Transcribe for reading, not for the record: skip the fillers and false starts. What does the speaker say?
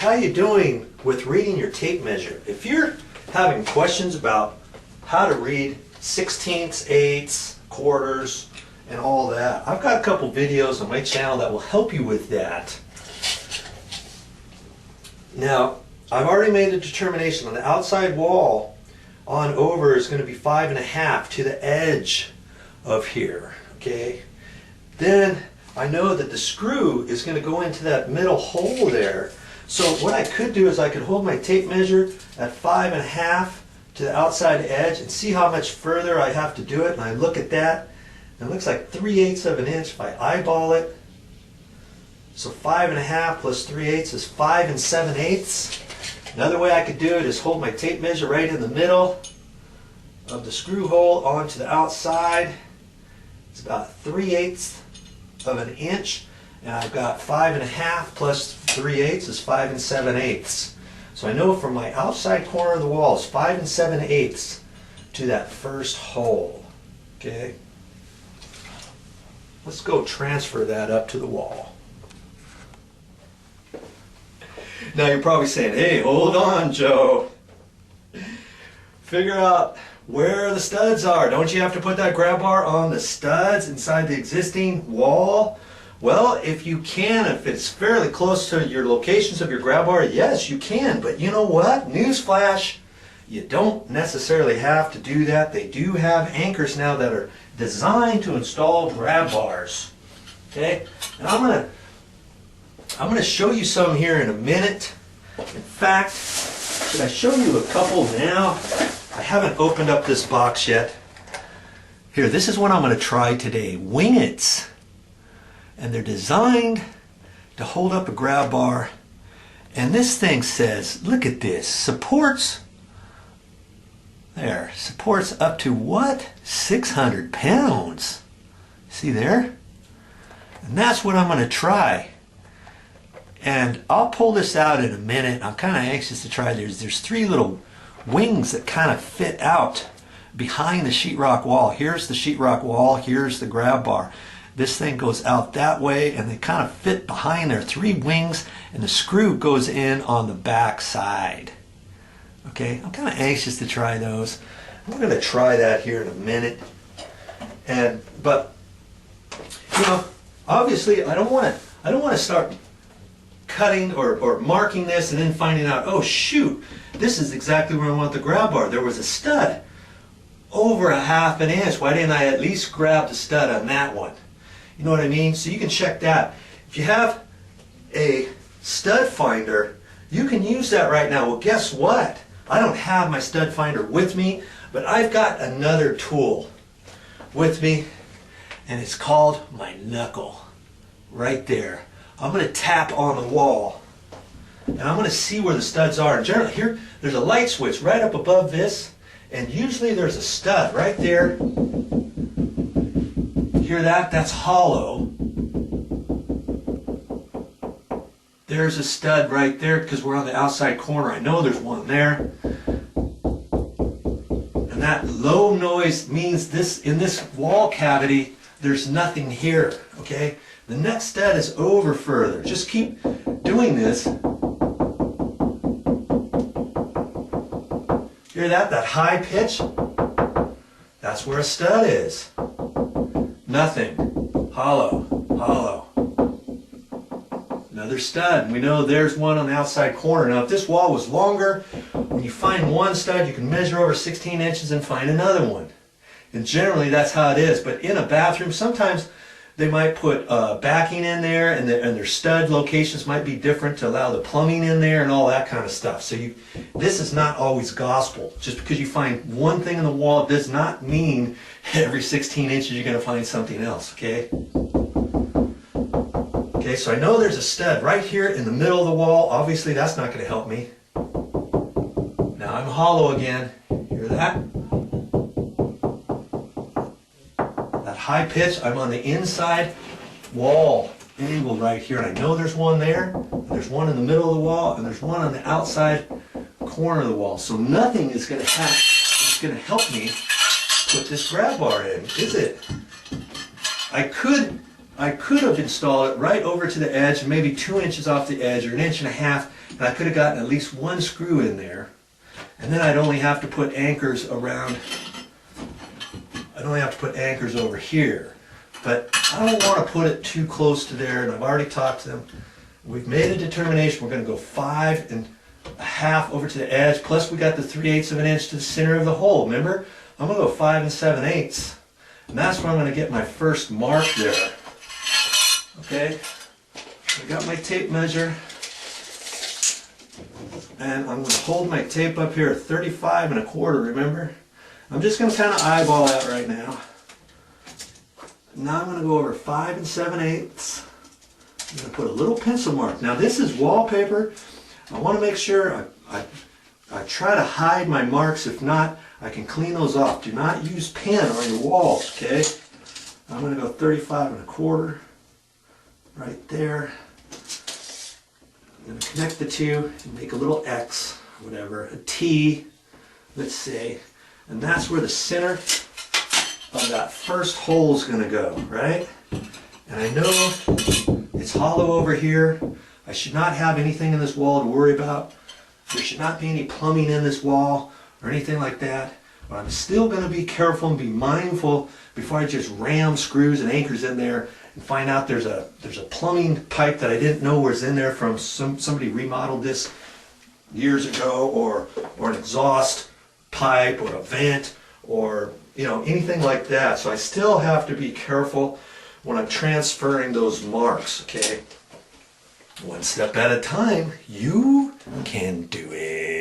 how you doing with reading your tape measure? If you're having questions about how to read sixteenths, eighths, quarters, and all that, I've got a couple videos on my channel that will help you with that. Now, I've already made a determination on the outside wall on over is going to be 5.5 to the edge of here, okay? Then I know that the screw is going to go into that middle hole there. So what I could do is I could hold my tape measure at 5.5 to the outside edge and see how much further I have to do it. And I look at that, and it looks like 3/8 of an inch if I eyeball it. So 5.5 plus 3/8 is 5 7/8. Another way I could do it is hold my tape measure right in the middle of the screw hole onto the outside. It's about 3/8 of an inch, and I've got 5.5 plus 3/8 is 5 7/8. So I know from my outside corner of the wall is 5 7/8 to that first hole. Okay, let's go transfer that up to the wall. Now you're probably saying, hey, hold on, Joe. Figure out where the studs are. Don't you have to put that grab bar on the studs inside the existing wall? Well, if you can, if it's fairly close to your locations of your grab bar, yes, you can. But you know what? Newsflash, you don't necessarily have to do that. They do have anchors now that are designed to install grab bars. Okay? And I'm going to show you some here in a minute. In fact, should I show you a couple now? I haven't opened up this box yet. Here, this is what I'm going to try today. Wing-its. And they're designed to hold up a grab bar. And this thing says, look at this, supports, there, supports up to what? 600 pounds. See there? And that's what I'm going to try. And I'll pull this out in a minute. I'm kind of anxious to try. There's three little wings that kind of fit out behind the sheetrock wall. Here's the sheetrock wall, here's the grab bar. This thing goes out that way, and they kind of fit behind there. Three wings, and the screw goes in on the back side. Okay, I'm kind of anxious to try those. I'm going to try that here in a minute. But you know, obviously, I don't want to start cutting or marking this and then finding out, oh shoot, this is exactly where I want the grab bar. There was a stud over 1/2 inch. Why didn't I at least grab the stud on that one? You know what I mean? So you can check that. If you have a stud finder, you can use that right now. Well, guess what? I don't have my stud finder with me, but I've got another tool with me, and it's called my knuckle. Right there. I'm going to tap on the wall, and I'm going to see where the studs are. And generally, here, there's a light switch right up above this, and usually there's a stud right there. Hear that? That's hollow. There's a stud right there because we're on the outside corner. I know there's one there. And that low noise means this in this wall cavity, there's nothing here. Okay? The next stud is over further. Just keep doing this. Hear that? That high pitch? That's where a stud is. Nothing. Hollow. Hollow. Another stud. We know there's one on the outside corner. Now if this wall was longer, when you find one stud, you can measure over 16 inches and find another one. And generally that's how it is. But in a bathroom, sometimes they might put backing in there, and their stud locations might be different to allow the plumbing in there and all that kind of stuff. So this is not always gospel. Just because you find one thing in the wall does not mean every 16 inches you're going to find something else, okay? Okay, so I know there's a stud right here in the middle of the wall. Obviously that's not going to help me. Now I'm hollow again. Hear that? High pitch, I'm on the inside wall angle right here, and I know there's one there, there's one in the middle of the wall, and there's one on the outside corner of the wall. So nothing is going to help me put this grab bar in, is it? I could I could have installed it right over to the edge, maybe 2 inches off the edge or 1.5 inches, and I could have gotten at least one screw in there. And then I'd only have to put anchors around, I'd only have to put anchors over here. But I don't want to put it too close to there, and I've already talked to them. We've made a determination, we're going to go 5 1/2 over to the edge, plus we got the 3/8 of an inch to the center of the hole, remember? I'm going to go 5 7/8, and that's where I'm going to get my first mark there. Okay, I got my tape measure, and I'm going to hold my tape up here at 35 1/4, remember? I'm just going to kind of eyeball that right now. Now I'm going to go over 5 7/8. I'm going to put a little pencil mark. Now this is wallpaper. I want to make sure I try to hide my marks. If not, I can clean those off. Do not use pen on your walls, okay? I'm going to go 35 1/4 right there. I'm going to connect the two and make a little X, whatever, a T, let's say. And that's where the center of that first hole is going to go, right? And I know it's hollow over here. I should not have anything in this wall to worry about. There should not be any plumbing in this wall or anything like that. But I'm still going to be careful and be mindful before I just ram screws and anchors in there and find out there's a plumbing pipe that I didn't know was in there from somebody remodeled this years ago, or an exhaust pipe or a vent or anything like that. So I still have to be careful when I'm transferring those marks, okay? One step at a time, you can do it.